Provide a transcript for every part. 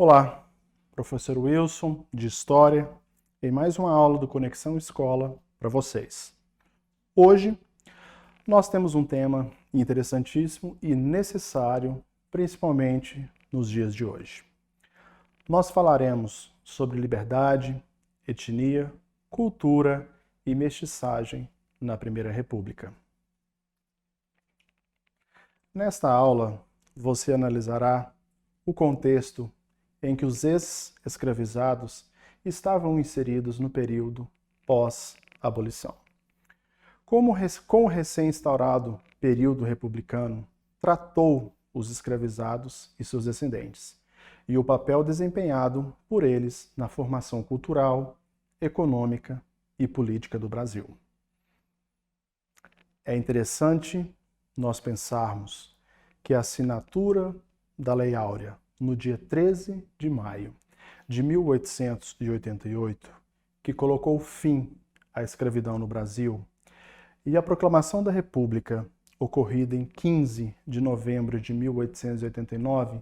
Olá, professor Wilson, de História, em mais uma aula do Conexão Escola para vocês. Hoje, nós temos um tema interessantíssimo e necessário, principalmente nos dias de hoje. Nós falaremos sobre liberdade, etnia, cultura e mestiçagem na Primeira República. Nesta aula, você analisará o contexto em que os ex-escravizados estavam inseridos no período pós-abolição. Com o recém-instaurado período republicano, tratou os escravizados e seus descendentes, e o papel desempenhado por eles na formação cultural, econômica e política do Brasil. É interessante nós pensarmos que a assinatura da Lei Áurea, no dia 13 de maio de 1888, que colocou fim à escravidão no Brasil, e a proclamação da República, ocorrida em 15 de novembro de 1889,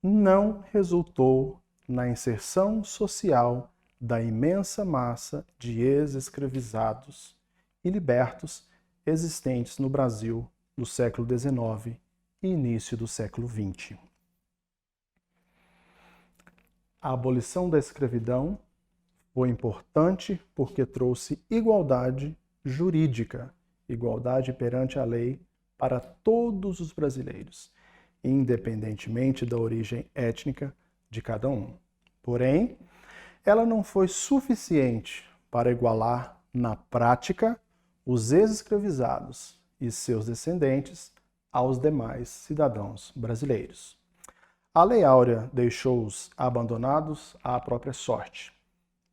não resultou na inserção social da imensa massa de ex-escravizados e libertos existentes no Brasil no século XIX e início do século XX. A abolição da escravidão foi importante porque trouxe igualdade jurídica, igualdade perante a lei para todos os brasileiros, independentemente da origem étnica de cada um. Porém, ela não foi suficiente para igualar, na prática, os ex-escravizados e seus descendentes aos demais cidadãos brasileiros. A Lei Áurea deixou-os abandonados à própria sorte,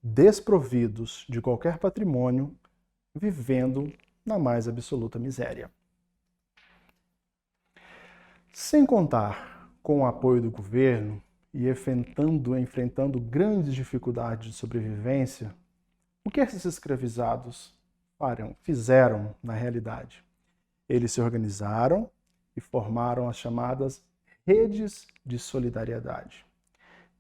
desprovidos de qualquer patrimônio, vivendo na mais absoluta miséria. Sem contar com o apoio do governo e enfrentando grandes dificuldades de sobrevivência, o que esses escravizados fizeram na realidade? Eles se organizaram e formaram as chamadas redes de solidariedade,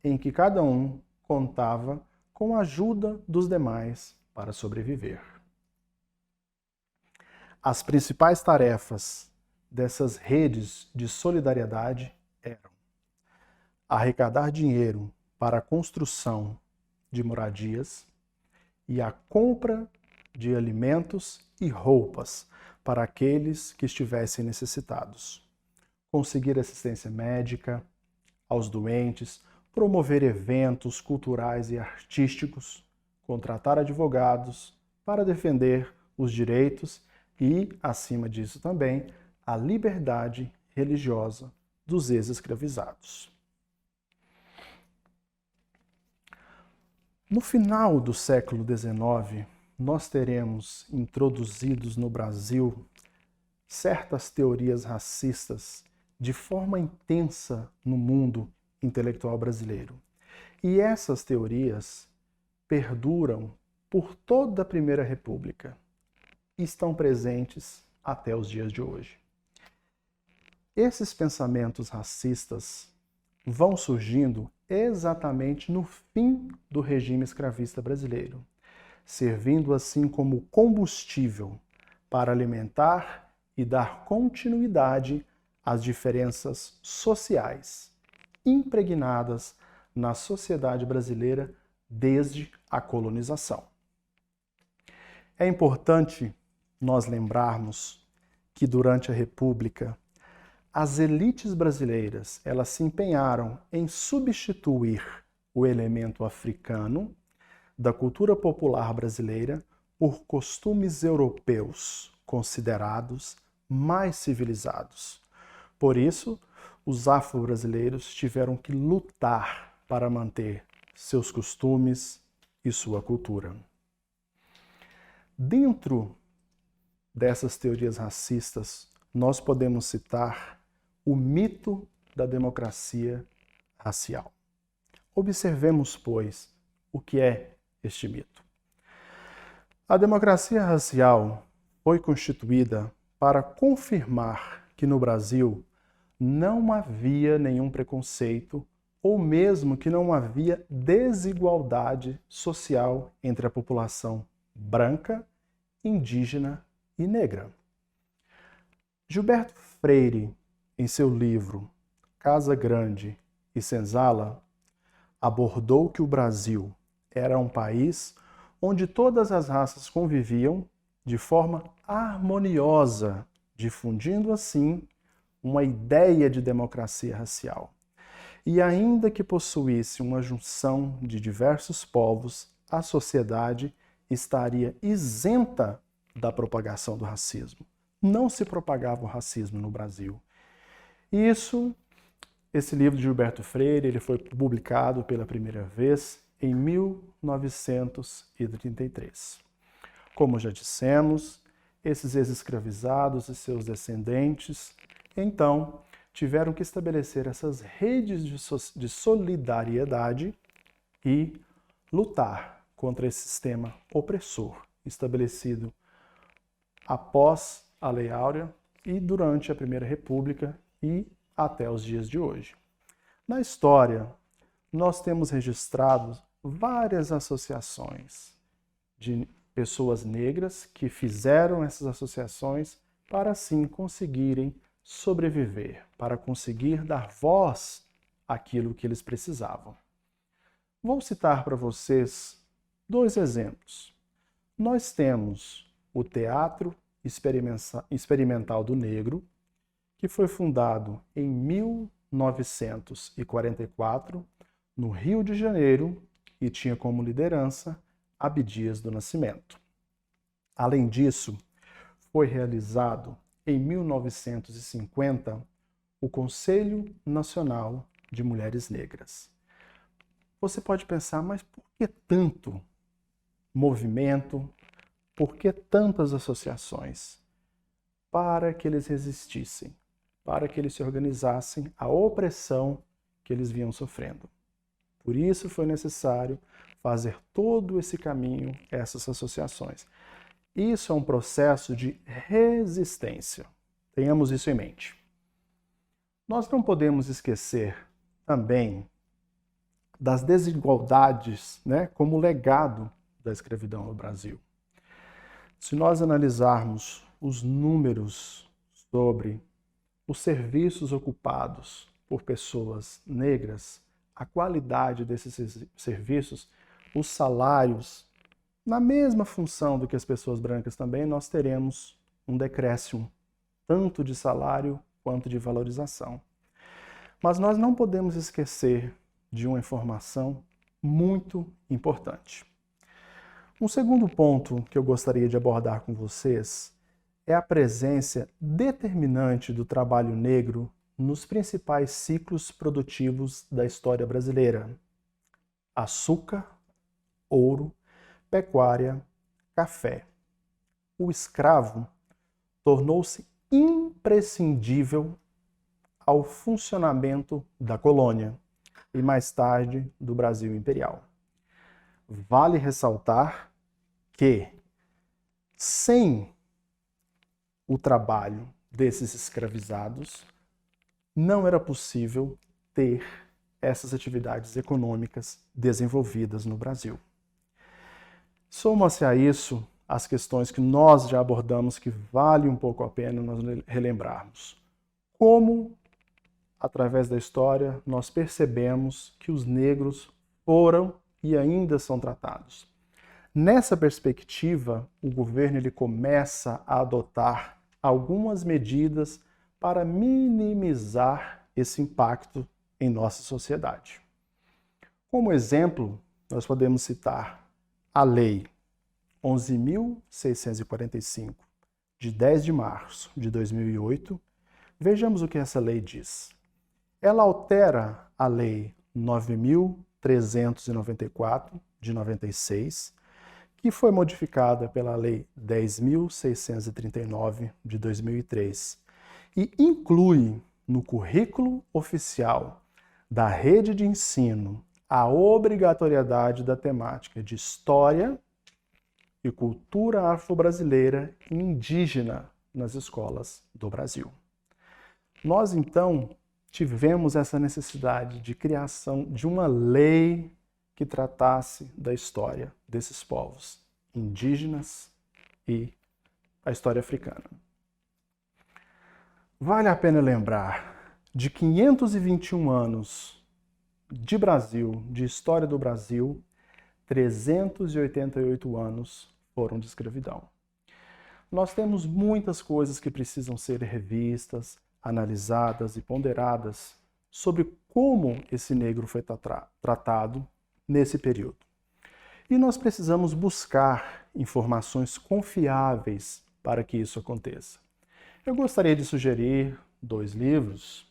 em que cada um contava com a ajuda dos demais para sobreviver. As principais tarefas dessas redes de solidariedade eram arrecadar dinheiro para a construção de moradias e a compra de alimentos e roupas para aqueles que estivessem necessitados, conseguir assistência médica aos doentes, promover eventos culturais e artísticos, contratar advogados para defender os direitos e, acima disso também, a liberdade religiosa dos ex-escravizados. No final do século XIX, nós teremos introduzidos no Brasil certas teorias racistas de forma intensa no mundo intelectual brasileiro. E essas teorias perduram por toda a Primeira República e estão presentes até os dias de hoje. Esses pensamentos racistas vão surgindo exatamente no fim do regime escravista brasileiro, servindo assim como combustível para alimentar e dar continuidade às diferenças sociais impregnadas na sociedade brasileira desde a colonização. É importante nós lembrarmos que durante a República, as elites brasileiras elas se empenharam em substituir o elemento africano da cultura popular brasileira por costumes europeus considerados mais civilizados. Por isso, os afro-brasileiros tiveram que lutar para manter seus costumes e sua cultura. Dentro dessas teorias racistas, nós podemos citar o mito da democracia racial. Observemos, pois, o que é este mito. A democracia racial foi constituída para confirmar que no Brasil não havia nenhum preconceito ou mesmo que não havia desigualdade social entre a população branca, indígena e negra. Gilberto Freire, em seu livro Casa Grande e Senzala, abordou que o Brasil era um país onde todas as raças conviviam de forma harmoniosa, difundindo assim uma ideia de democracia racial. E ainda que possuísse uma junção de diversos povos, a sociedade estaria isenta da propagação do racismo. Não se propagava o racismo no Brasil. Esse livro de Gilberto Freire, ele foi publicado pela primeira vez em 1933. Como já dissemos, esses ex-escravizados e seus descendentes, então, tiveram que estabelecer essas redes de solidariedade e lutar contra esse sistema opressor estabelecido após a Lei Áurea e durante a Primeira República e até os dias de hoje. Na história, nós temos registrado várias associações de pessoas negras que fizeram essas associações para assim conseguirem sobreviver, para conseguir dar voz àquilo que eles precisavam. Vou citar para vocês 2 exemplos. Nós temos o Teatro Experimental do Negro, que foi fundado em 1944, no Rio de Janeiro, e tinha como liderança Abdias do Nascimento. Além disso, foi realizado em 1950 o Conselho Nacional de Mulheres Negras. Você pode pensar, mas por que tanto movimento? Por que tantas associações? Para que eles resistissem, para que eles se organizassem à opressão que eles vinham sofrendo. Por isso foi necessário fazer todo esse caminho, essas associações. Isso é um processo de resistência. Tenhamos isso em mente. Nós não podemos esquecer também das desigualdades, como legado da escravidão no Brasil. Se nós analisarmos os números sobre os serviços ocupados por pessoas negras, a qualidade desses serviços, os salários, na mesma função do que as pessoas brancas também, nós teremos um decréscimo, tanto de salário quanto de valorização. Mas nós não podemos esquecer de uma informação muito importante. Um segundo ponto que eu gostaria de abordar com vocês é a presença determinante do trabalho negro nos principais ciclos produtivos da história brasileira: açúcar, ouro, pecuária, café. O escravo tornou-se imprescindível ao funcionamento da colônia e mais tarde do Brasil imperial. Vale ressaltar que, sem o trabalho desses escravizados, não era possível ter essas atividades econômicas desenvolvidas no Brasil. Soma-se a isso as questões que nós já abordamos, que vale um pouco a pena nós relembrarmos. Como, através da história, nós percebemos que os negros foram e ainda são tratados. Nessa perspectiva, o governo ele começa a adotar algumas medidas para minimizar esse impacto em nossa sociedade. Como exemplo, nós podemos citar a Lei 11.645, de 10 de março de 2008. Vejamos o que essa lei diz. Ela altera a Lei 9.394, de 96, que foi modificada pela Lei 10.639, de 2003, e inclui no currículo oficial da rede de ensino a obrigatoriedade da temática de História e Cultura Afro-Brasileira e Indígena nas escolas do Brasil. Nós, então, tivemos essa necessidade de criação de uma lei que tratasse da história desses povos indígenas e a história africana. Vale a pena lembrar de 521 anos de Brasil, de história do Brasil, 388 anos foram de escravidão. Nós temos muitas coisas que precisam ser revistas, analisadas e ponderadas sobre como esse negro foi tratado nesse período. E nós precisamos buscar informações confiáveis para que isso aconteça. Eu gostaria de sugerir 2 livros.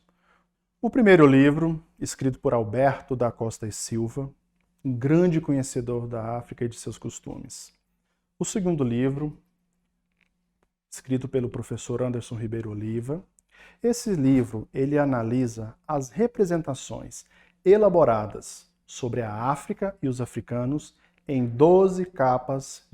O primeiro livro, escrito por Alberto da Costa e Silva, um grande conhecedor da África e de seus costumes. O segundo livro, escrito pelo professor Anderson Ribeiro Oliva. Esse livro, ele analisa as representações elaboradas sobre a África e os africanos em 12 capas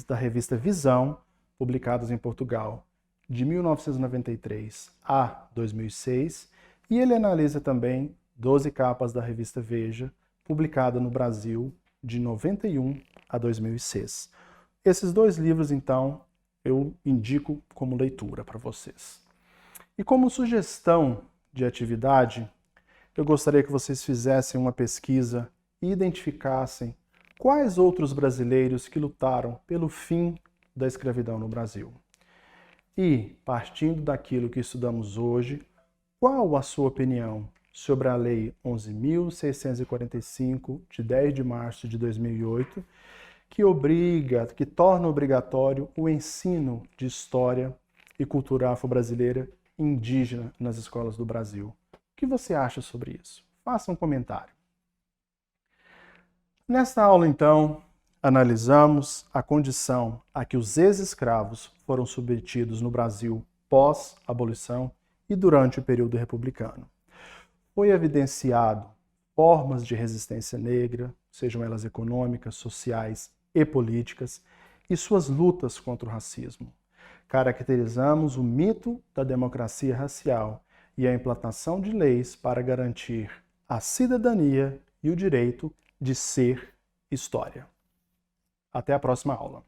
da revista Visão, publicadas em Portugal, de 1993 a 2006, e ele analisa também 12 capas da revista Veja, publicada no Brasil, de 91 a 2006. Esses 2 livros, então, eu indico como leitura para vocês. E como sugestão de atividade, eu gostaria que vocês fizessem uma pesquisa e identificassem quais outros brasileiros que lutaram pelo fim da escravidão no Brasil. E, partindo daquilo que estudamos hoje, qual a sua opinião sobre a Lei 11.645, de 10 de março de 2008, que torna obrigatório o ensino de história e cultura afro-brasileira indígena nas escolas do Brasil? O que você acha sobre isso? Faça um comentário. Nesta aula, então, analisamos a condição a que os ex-escravos foram submetidos no Brasil pós-abolição e durante o período republicano. Foi evidenciado formas de resistência negra, sejam elas econômicas, sociais e políticas, e suas lutas contra o racismo. Caracterizamos o mito da democracia racial e a implantação de leis para garantir a cidadania e o direito de ser história. Até a próxima aula.